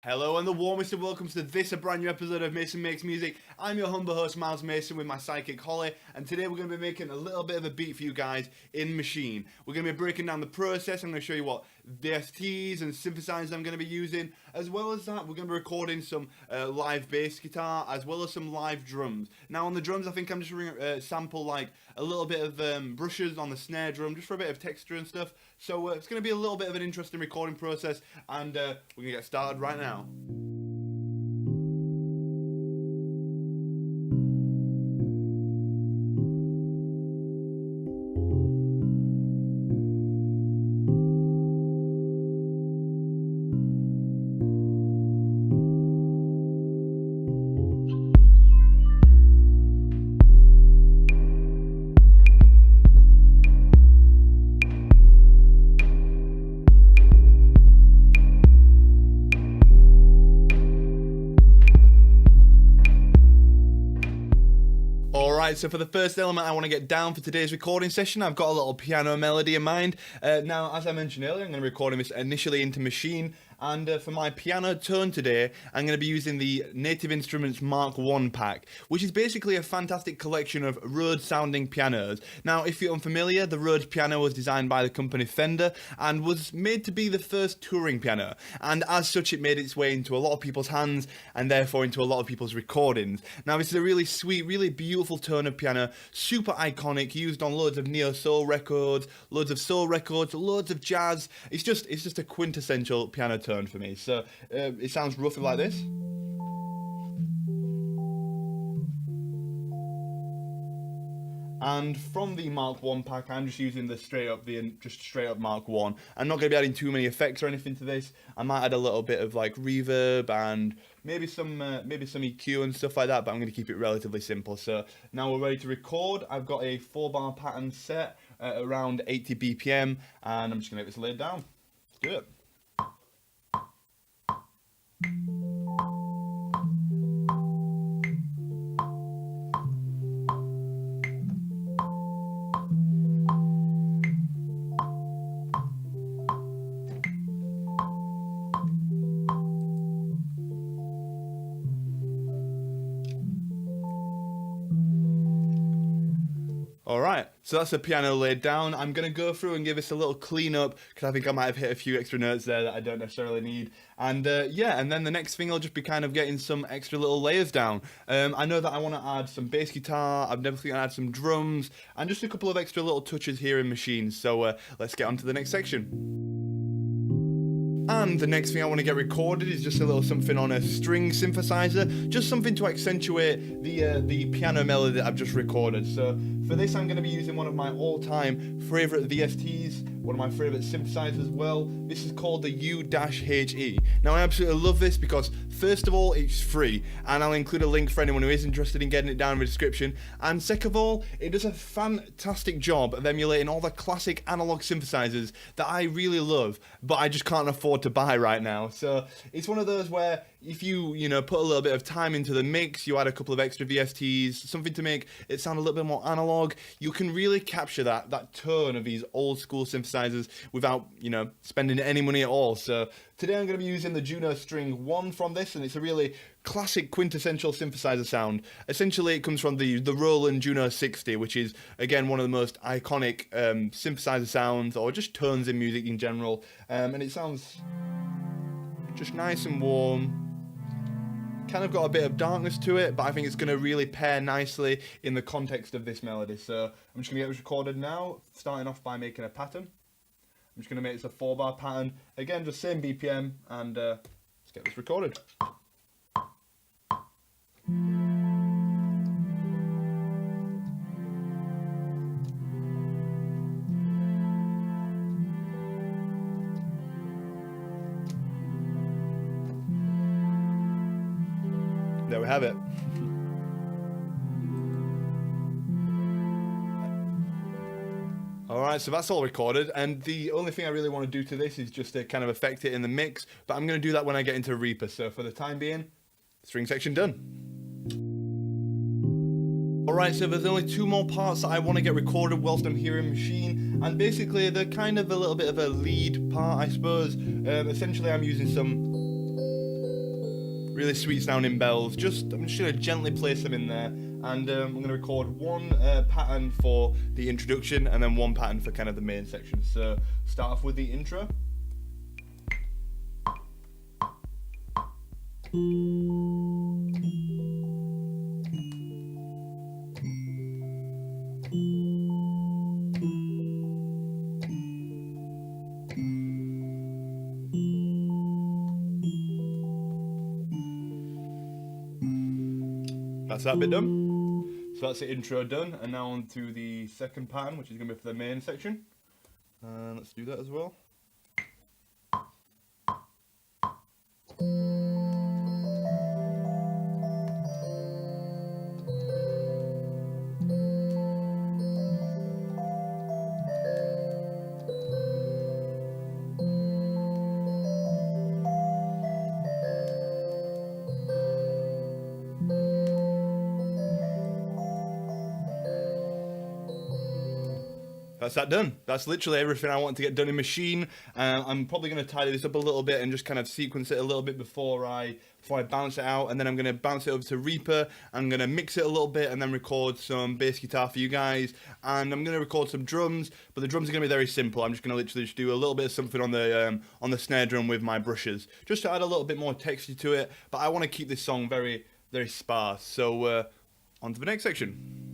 Hello and the warmest of welcomes to this, a brand new episode of Mason Makes Music. I'm your humble host, Miles Mason, with my sidekick, Holly, and today we're going to be making a little bit of a beat for you guys in Machine. We're going to be breaking down the process. I'm going to show you what VSTs and synthesizers I'm going to be using. As well as that, we're going to be recording some live bass guitar, as well as some live drums. Now on the drums, I think I'm just going to sample like a little bit of brushes on the snare drum, just for a bit of texture and stuff. So it's going to be a little bit of an interesting recording process, and we're going to get started right now. Alright, so for the first element I want to get down for today's recording session, I've got a little piano melody in mind. Now, as I mentioned earlier, I'm going to be recording this initially into Machine, and for my piano tone today, I'm going to be using the Native Instruments Mark 1 pack, which is basically a fantastic collection of Rhodes-sounding pianos. Now, if you're unfamiliar, the Rhodes piano was designed by the company Fender, and was made to be the first touring piano, and as such it made its way into a lot of people's hands, and therefore into a lot of people's recordings. Now, this is a really sweet, really beautiful tone of piano, super iconic, used on loads of neo-soul records, loads of soul records, loads of jazz. It's just a quintessential piano tone for me. So it sounds roughly like this. And from the Mark 1 pack, I'm just using the straight up Mark 1. I'm not going to be adding too many effects or anything to this. I might add a little bit of like reverb and maybe some EQ and stuff like that, but I'm going to keep it relatively simple. So now we're ready to record. I've got a 4-bar pattern set at around 80 BPM, and I'm just going to get this laid down. Let's do it. Alright, so that's the piano laid down. I'm going to go through and give this a little clean up, because I think I might have hit a few extra notes there that I don't necessarily need. And and then the next thing will just be kind of getting some extra little layers down. I know that I want to add some bass guitar, I'm definitely going to add some drums, and just a couple of extra little touches here in Machine. So let's get on to the next section. And the next thing I want to get recorded is just a little something on a string synthesizer, just something to accentuate the piano melody that I've just recorded. So for this I'm going to be using one of my all-time favourite VSTs, one of my favourite synthesizers as well. This is called the U-HE. Now I absolutely love this because first of all it's free, and I'll include a link for anyone who is interested in getting it down in the description, and second of all it does a fantastic job of emulating all the classic analog synthesizers that I really love, but I just can't afford to buy right now. So it's one of those where if you put a little bit of time into the mix, you add a couple of extra VSTs, something to make it sound a little bit more analog, you can really capture that tone of these old school synthesizers without spending any money at all. So today I'm going to be using the Juno String 1 from this, and it's a really classic quintessential synthesizer sound. Essentially it comes from the Roland Juno 60, which is again one of the most iconic synthesizer sounds, or just tones in music in general, and it sounds just nice and warm. Kind of got a bit of darkness to it, but I think it's going to really pair nicely in the context of this melody. So I'm just going to get this recorded now, starting off by making a pattern. I'm just going to make this a 4-bar pattern. Again, just same BPM, and let's get this recorded. There we have it. Alright, so that's all recorded, and the only thing I really want to do to this is just to kind of affect it in the mix, but I'm going to do that when I get into Reaper. So for the time being, string section done. Alright, so there's only 2 more parts that I want to get recorded whilst I'm here in Machine, and basically they're kind of a little bit of a lead part, I suppose. Essentially I'm using some really sweet sounding bells. I'm just going to gently place them in there, and I'm going to record one pattern for the introduction and then one pattern for kind of the main section. So start off with the intro. That's that bit done. So that's the intro done, and now on to the second pattern, which is going to be for the main section. Let's do that as well. That's that done. That's literally everything I want to get done in Machine. I'm probably going to tidy this up a little bit and just kind of sequence it a little bit before I bounce it out, and then I'm going to bounce it over to Reaper. I'm going to mix it a little bit and then record some bass guitar for you guys, and I'm going to record some drums, but the drums are going to be very simple. I'm just going to literally just do a little bit of something on the snare drum with my brushes, just to add a little bit more texture to it, but I want to keep this song very, very sparse. So on to the next section.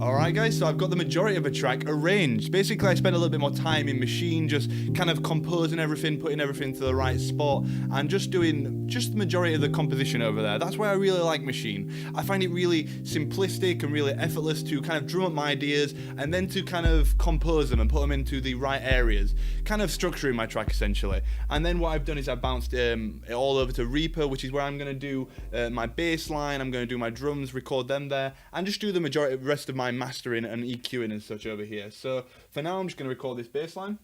Alright guys, so I've got the majority of a track arranged. Basically I spent a little bit more time in Machine, just kind of composing everything, putting everything to the right spot, and just doing the majority of the composition over there. That's why I really like Machine. I find it really simplistic and really effortless to kind of drum up my ideas and then to kind of compose them and put them into the right areas, kind of structuring my track essentially. And then what I've done is I bounced it all over to Reaper, which is where I'm going to do my bass line, I'm going to do my drums, record them there, and just do the rest of my mastering and EQing and such over here. So for now I'm just going to record this bass line.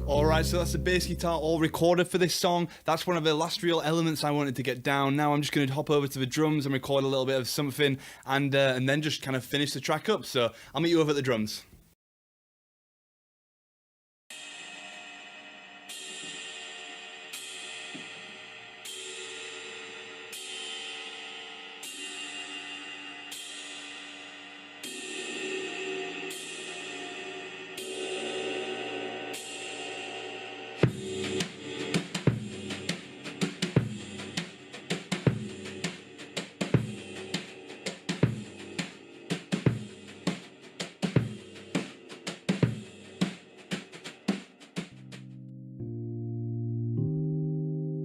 Alright, so that's the bass guitar all recorded for this song. That's one of the last real elements I wanted to get down. Now I'm just going to hop over to the drums and record a little bit of something, and then just kind of finish the track up. So I'll meet you over at the drums.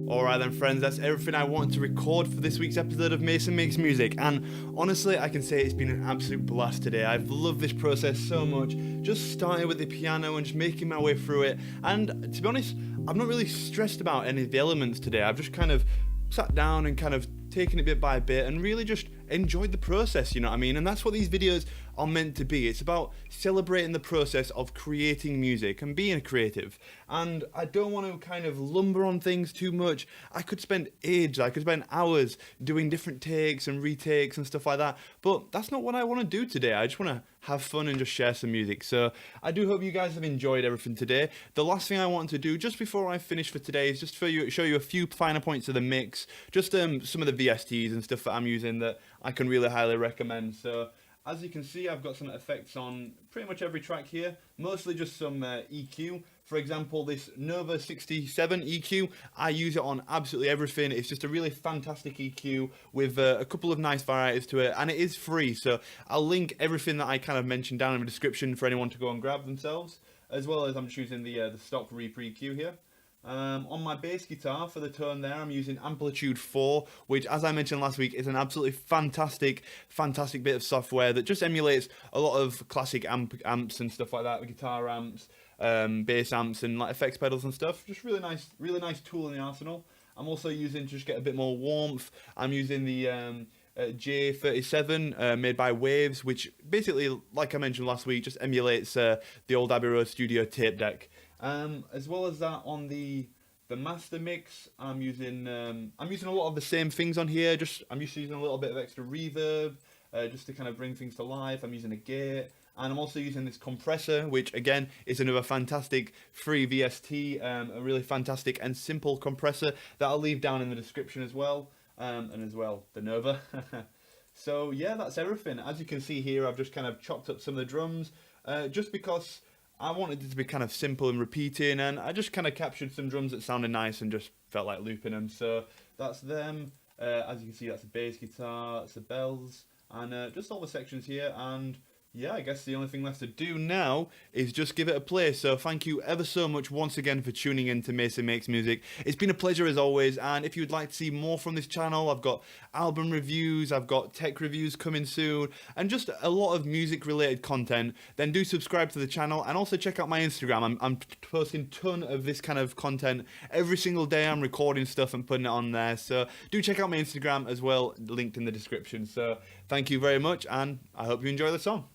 Alright then friends, that's everything I wanted to record for this week's episode of Mason Makes Music, and honestly I can say it's been an absolute blast today. I've loved this process so much, just starting with the piano and just making my way through it, and to be honest, I'm not really stressed about any of the elements today. I've just kind of sat down and kind of taken it bit by bit and really just enjoyed the process, you know what I mean? And that's what these videos are meant to be. It's about celebrating the process of creating music and being a creative. And I don't want to kind of lumber on things too much. I could spend ages, I could spend hours doing different takes and retakes and stuff like that, but that's not what I want to do today. I just want to have fun and just share some music. So I do hope you guys have enjoyed everything today. The last thing I want to do just before I finish for today is just show you a few finer points of the mix, just some of the VSTs and stuff that I'm using that I can really highly recommend. So as you can see, I've got some effects on pretty much every track here, mostly just some EQ. For example, this Nova 67 EQ, I use it on absolutely everything. It's just a really fantastic EQ with a couple of nice varieties to it, and it is free. So I'll link everything that I kind of mentioned down in the description for anyone to go and grab themselves, as well as I'm just using the stock Reaper EQ here. On my bass guitar for the tone there, I'm using Amplitude 4, which, as I mentioned last week, is an absolutely fantastic bit of software that just emulates a lot of classic amps and stuff like that, the guitar amps, bass amps, and like effects pedals and stuff. Just really nice tool in the arsenal. I'm also using, to just get a bit more warmth, I'm using the J37 made by Waves, which basically, like I mentioned last week, just emulates the old Abbey Road Studio tape deck. As well as that, on the master mix, I'm using a lot of the same things on here. I'm just using a little bit of extra reverb, just to kind of bring things to life. I'm using a gate, and I'm also using this compressor, which again is another fantastic free VST, a really fantastic and simple compressor that I'll leave down in the description as well, and as well the Nova. So yeah, that's everything. As you can see here, I've just kind of chopped up some of the drums, just because I wanted it to be kind of simple and repeating, and I just kind of captured some drums that sounded nice and just felt like looping them. So that's them. As you can see, that's the bass guitar, that's the bells, and just all the sections here. And yeah, I guess the only thing left to do now is just give it a play. So thank you ever so much once again for tuning in to Mason Makes Music. It's been a pleasure as always, and if you'd like to see more from this channel, I've got album reviews, I've got tech reviews coming soon, and just a lot of music related content, then do subscribe to the channel, and also check out my Instagram. I'm posting a ton of this kind of content every single day. I'm recording stuff and putting it on there, so do check out my Instagram as well, linked in the description. So thank you very much, and I hope you enjoy the song.